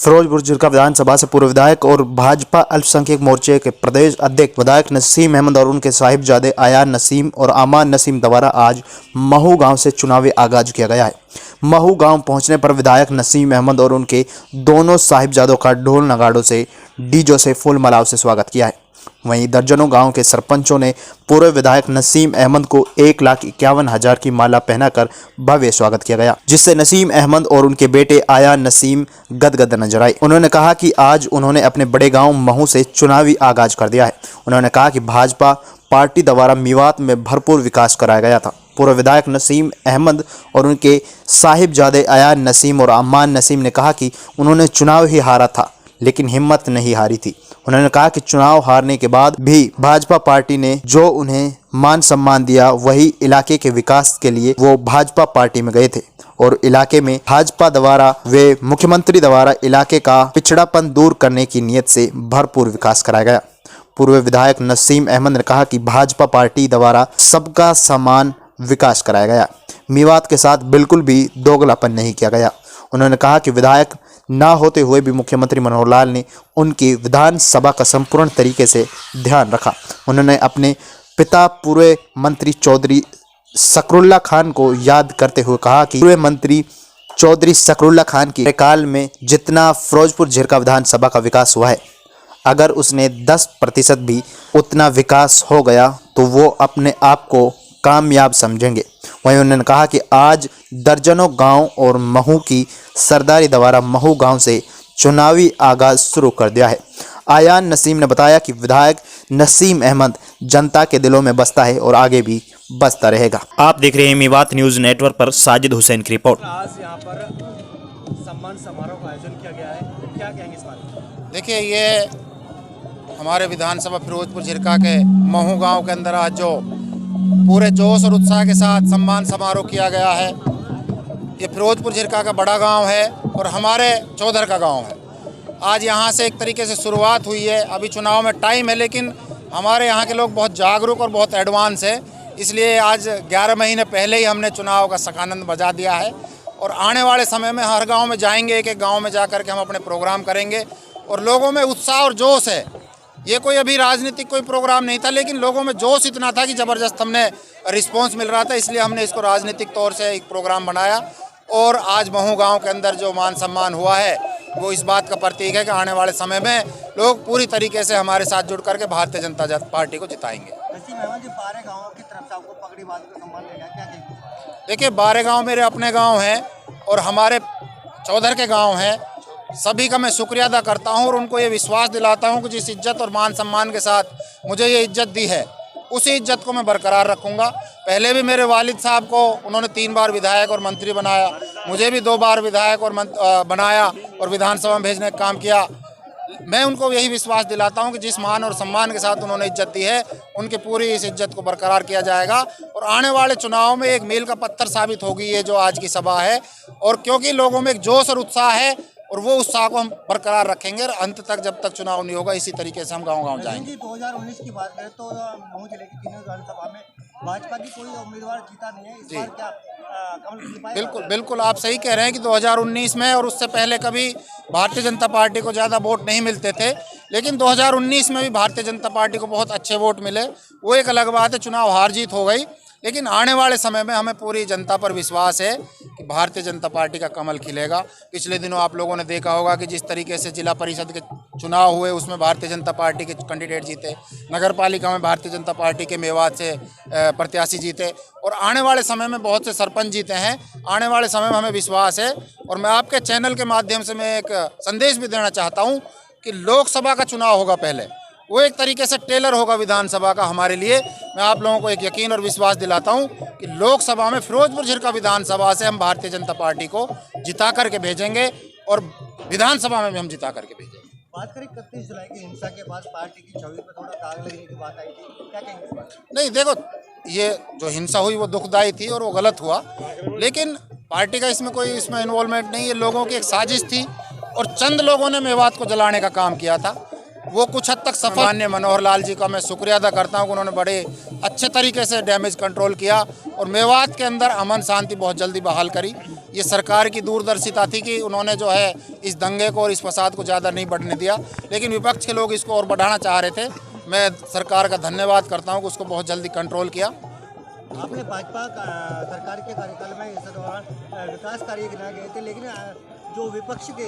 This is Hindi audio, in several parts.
फिरोजपुर झिरका विधानसभा से पूर्व विधायक और भाजपा अल्पसंख्यक मोर्चे के प्रदेश अध्यक्ष विधायक नसीम अहमद और उनके साहिबजादे आयान नसीम और आमान नसीम द्वारा आज महू गांव से चुनावी आगाज किया गया है। महू गांव पहुंचने पर विधायक नसीम अहमद और उनके दोनों साहिबजादों का ढोल नगाड़ों से डीजो से फूल मालाओं से स्वागत किया है। वहीं दर्जनों गांव के सरपंचों ने पूर्व विधायक नसीम अहमद को 1,51,000 की माला पहनाकर भव्य स्वागत किया गया, जिससे नसीम अहमद और उनके बेटे आयान नसीम गदगद नजर आए। उन्होंने कहा कि आज उन्होंने अपने बड़े गांव महू से चुनावी आगाज कर दिया है। उन्होंने कहा कि भाजपा पार्टी द्वारा मेवात में भरपूर विकास कराया गया था। पूर्व विधायक नसीम अहमद और उनके साहिबजादे आयान नसीम और अम्मान नसीम ने कहा कि उन्होंने चुनाव ही हारा था, लेकिन हिम्मत नहीं हारी थी। उन्होंने कहा कि चुनाव हारने के बाद भी भाजपा पार्टी ने जो उन्हें मान सम्मान दिया, वही इलाके के विकास के लिए वो भाजपा पार्टी में गए थे और इलाके में भाजपा द्वारा वे मुख्यमंत्री द्वारा इलाके का पिछड़ापन दूर करने की नीयत से भरपूर विकास कराया गया। पूर्व विधायक नसीम अहमद ने कहा कि भाजपा पार्टी द्वारा सबका समान विकास कराया गया, मेवात के साथ बिल्कुल भी दोगलापन नहीं किया गया। उन्होंने कहा कि विधायक ना होते हुए भी मुख्यमंत्री मनोहर लाल ने उनकी विधानसभा का संपूर्ण तरीके से ध्यान रखा। उन्होंने अपने पिता पूर्व मंत्री चौधरी सकरुल्ला खान को याद करते हुए कहा कि पूर्व मंत्री चौधरी सकरुल्ला खान के काल में जितना फिरोजपुर झिरका विधानसभा का विकास हुआ है, अगर उसने 10% भी उतना विकास हो गया तो वो अपने आप को कामयाब समझेंगे। वहीं उन्होंने कहा कि आज दर्जनों गांव और महू की सरदारी द्वारा महू गांव से चुनावी आगाज शुरू कर दिया है। आयान नसीम ने बताया कि विधायक नसीम अहमद जनता के दिलों में बसता है और आगे भी बसता रहेगा। आप देख रहे हैं मेवात न्यूज नेटवर्क पर साजिद हुसैन की रिपोर्ट। आज यहाँ पर सम्मान समारोह का आयोजन किया गया है, क्या कहेंगे इस बारे में? देखिए, ये हमारे विधानसभा फिरोजपुर झिरका के महू गांव के अंदर आज जो पूरे जोश और उत्साह के साथ सम्मान समारोह किया गया है, ये फिरोजपुर झिरका का बड़ा गांव है और हमारे चौधर का गांव है। आज यहाँ से एक तरीके से शुरुआत हुई है। अभी चुनाव में टाइम है, लेकिन हमारे यहाँ के लोग बहुत जागरूक और बहुत एडवांस है, इसलिए आज 11 महीने पहले ही हमने चुनाव का सकानंद बजा दिया है और आने वाले समय में हर गाँव में जाएंगे, एक एक गाँव में जा कर के हम अपने प्रोग्राम करेंगे और लोगों में उत्साह और जोश है। ये कोई अभी राजनीतिक कोई प्रोग्राम नहीं था, लेकिन लोगों में जोश इतना था कि ज़बरदस्त हमने रिस्पांस मिल रहा था, इसलिए हमने इसको राजनीतिक तौर से एक प्रोग्राम बनाया। और आज महू गांव के अंदर जो मान सम्मान हुआ है वो इस बात का प्रतीक है कि आने वाले समय में लोग पूरी तरीके से हमारे साथ जुड़ करके भारतीय जनता पार्टी को जिताएंगे। नसीम अहमद जी, 12 गाँवों की तरफ से आपको पगड़ी बांध कर सम्मान मिला, क्या कहेंगे? देखिए, 12 गाँव मेरे अपने गाँव हैं और हमारे चौधर के गाँव हैं। सभी का मैं शुक्रिया अदा करता हूं और उनको ये विश्वास दिलाता हूं कि जिस इज्जत और मान सम्मान के साथ मुझे ये इज्जत दी है, उसी इज्जत को मैं बरकरार रखूंगा। पहले भी मेरे वालिद साहब को उन्होंने 3 बार विधायक और मंत्री बनाया, मुझे भी 2 बार विधायक और बनाया और विधानसभा में भेजने का काम किया। मैं उनको यही विश्वास दिलाता हूं कि जिस मान और सम्मान के साथ उन्होंने इज्जत दी है, उनकी पूरी इस इज्जत को बरकरार किया जाएगा और आने वाले चुनाव में एक मील का पत्थर साबित होगी ये जो आज की सभा है। और क्योंकि लोगों में एक जोश और उत्साह है और वो उत्साह को हम बरकरार रखेंगे और अंत तक, जब तक चुनाव नहीं होगा, इसी तरीके से हम गांव-गांव जाएंगे। 2019 की बात करें तो महू जिले की 3 विधानसभा में भाजपा की कोई उम्मीदवार जीता नहीं है। इस बार क्या कमल खिल पाएगा? बिल्कुल आप सही कह रहे हैं कि 2019 में और उससे पहले कभी भारतीय जनता पार्टी को ज़्यादा वोट नहीं मिलते थे, लेकिन 2019 में भी भारतीय जनता पार्टी को बहुत अच्छे वोट मिले। वो एक अलग बात है, चुनाव हार जीत हो गई, लेकिन आने वाले समय में हमें पूरी जनता पर विश्वास है कि भारतीय जनता पार्टी का कमल खिलेगा। पिछले दिनों आप लोगों ने देखा होगा कि जिस तरीके से जिला परिषद के चुनाव हुए उसमें भारतीय जनता पार्टी के कैंडिडेट जीते, नगर पालिका में भारतीय जनता पार्टी के मेवात से प्रत्याशी जीते और आने वाले समय में बहुत से सरपंच जीते हैं। आने वाले समय में हमें विश्वास है और मैं आपके चैनल के माध्यम से मैं एक संदेश भी देना चाहता हूँ कि लोकसभा का चुनाव होगा पहले, वो एक तरीके से टेलर होगा विधानसभा का हमारे लिए। मैं आप लोगों को एक यकीन और विश्वास दिलाता हूं कि लोकसभा में फिरोजपुर झिरका विधानसभा से हम भारतीय जनता पार्टी को जिता करके भेजेंगे और विधानसभा में भी हम जिता करके भेजेंगे। बात करें 31 जुलाई की हिंसा के बाद पार्टी की छवि पर थोड़ा दाग लगने की बात आई थी, क्या कहेंगे इस बारे में? नहीं, देखो, ये जो हिंसा हुई वो दुखदायी थी और वो गलत हुआ, लेकिन पार्टी का इसमें इन्वॉल्वमेंट नहीं है। लोगों की एक साजिश थी और चंद लोगों ने मेवात को जलाने का काम किया था। वो कुछ हद तक सफल। माननीय मनोहर लाल जी का मैं शुक्रिया अदा करता हूँ कि उन्होंने बड़े अच्छे तरीके से डैमेज कंट्रोल किया और मेवात के अंदर अमन शांति बहुत जल्दी बहाल करी। ये सरकार की दूरदर्शिता थी कि उन्होंने जो है इस दंगे को और इस फसाद को ज़्यादा नहीं बढ़ने दिया, लेकिन विपक्ष के लोग इसको और बढ़ाना चाह रहे थे। मैं सरकार का धन्यवाद करता हूँ कि उसको बहुत जल्दी कंट्रोल किया। आपने भाजपा सरकार के कार्यकाल में इस दौरान विकास कार्य गिनाए गए थे, लेकिन जो विपक्ष के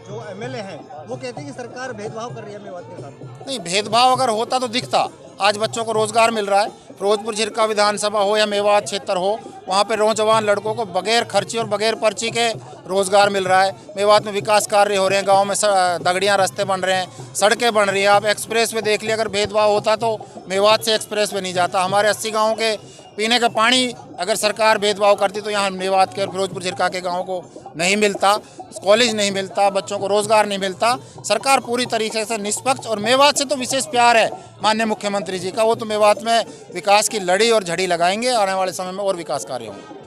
जो एमएलए हैं वो कहते हैं कि सरकार भेदभाव कर रही है मेवात के साथ। नहीं, भेदभाव अगर होता तो दिखता। आज बच्चों को रोजगार मिल रहा है। फिरोजपुर झिरका विधानसभा हो या मेवात क्षेत्र हो, वहाँ पे नौजवान लड़कों को बगैर खर्ची और बगैर पर्ची के रोजगार मिल रहा है। मेवात में विकास कार्य हो रहे हैं, गांव में दगड़ियाँ रास्ते बन रहे हैं, सड़कें बन रही हैं। आप एक्सप्रेस वे देख लिया, अगर भेदभाव होता तो मेवात से एक्सप्रेस वे नहीं जाता। हमारे 80 गाँव के पीने का पानी अगर सरकार भेदभाव करती तो यहाँ मेवात के और फिरोजपुर झिरका के गाँव को नहीं मिलता, कॉलेज नहीं मिलता, बच्चों को रोजगार नहीं मिलता। सरकार पूरी तरीके से निष्पक्ष, और मेवात से तो विशेष प्यार है माननीय मुख्यमंत्री जी का। वो तो मेवात में विकास की लड़ी और झड़ी लगाएंगे, आने वाले समय में और विकास कार्य होंगे।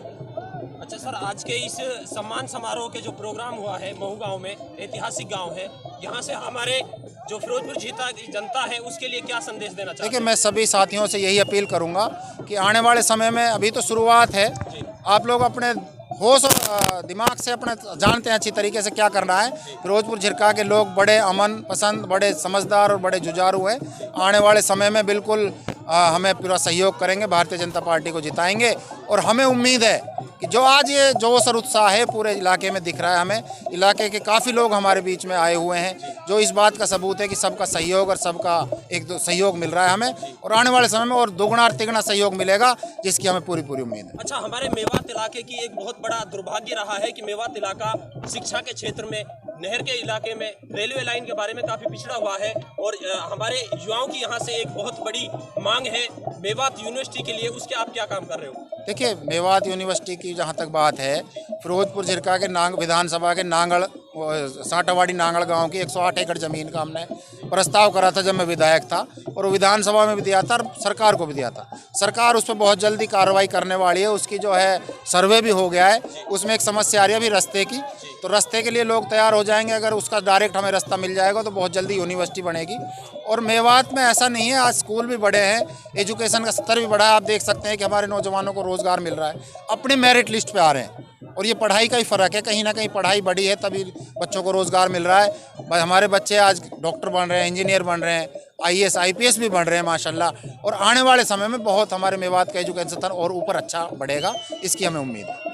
अच्छा सर, आज के इस सम्मान समारोह के जो प्रोग्राम हुआ है महू गांव में, ऐतिहासिक गांव है, यहाँ से हमारे जो फिरोजपुर झिरका की जनता है उसके लिए क्या संदेश देना चाहते हैं? देखिए, मैं सभी साथियों से यही अपील करूंगा कि आने वाले समय में, अभी तो शुरुआत है, आप लोग अपने होश और दिमाग से अपने जानते हैं अच्छी तरीके से क्या करना है। फिरोजपुर झिरका के लोग बड़े अमन पसंद, बड़े समझदार और बड़े जुझारू हैं। आने वाले समय में बिल्कुल हमें पूरा सहयोग करेंगे, भारतीय जनता पार्टी को जिताएंगे। और हमें उम्मीद है कि जो आज ये जोश और उत्साह है पूरे इलाके में दिख रहा है, हमें इलाके के काफ़ी लोग हमारे बीच में आए हुए हैं, जो इस बात का सबूत है कि सबका सहयोग और सबका एक दो सहयोग मिल रहा है हमें। और आने वाले समय में और दोगुना और तिगुना सहयोग मिलेगा, जिसकी हमें पूरी उम्मीद है। अच्छा, हमारे मेवात इलाके की एक बहुत बड़ा दुर्भाग्य रहा है कि मेवात इलाका शिक्षा के क्षेत्र में, नहर के इलाके में, रेलवे लाइन के बारे में काफ़ी पिछड़ा हुआ है और हमारे युवाओं की यहाँ से एक बहुत बड़ी मांग है मेवात यूनिवर्सिटी के लिए। उसके आप क्या काम कर रहे हो? देखिए, मेवात यूनिवर्सिटी की जहाँ तक बात है, फिरोजपुर झिरका के विधानसभा के नांगड़ साटावाड़ी नांगड़ गांव की 108 एकड़ ज़मीन का हमने प्रस्ताव करा था जब मैं विधायक था, और वो विधानसभा में भी दिया था और सरकार को भी दिया था। सरकार उस पर बहुत जल्दी कार्रवाई करने वाली है। उसकी जो है सर्वे भी हो गया है। उसमें एक समस्या आ रही है अभी रास्ते की, तो रास्ते के लिए लोग तैयार हो जाएंगे। अगर उसका डायरेक्ट हमें रास्ता मिल जाएगा तो बहुत जल्दी यूनिवर्सिटी बनेगी। और मेवात में ऐसा नहीं है, आज स्कूल भी बड़े हैं, एजुकेशन का स्तर भी बढ़ा है। आप देख सकते हैं कि हमारे नौजवानों को रोज़गार मिल रहा है, अपनी मेरिट लिस्ट पे आ रहे हैं। और ये पढ़ाई का ही फ़र्क है, कहीं ना कहीं पढ़ाई बढ़ी है तभी बच्चों को रोज़गार मिल रहा है। हमारे बच्चे आज डॉक्टर बन रहे हैं, इंजीनियर बन रहे हैं, IAS IPS भी बन रहे हैं माशाल्लाह। और आने वाले समय में बहुत हमारे मेवात का एजुकेशन और ऊपर अच्छा बढ़ेगा, इसकी हमें उम्मीद है।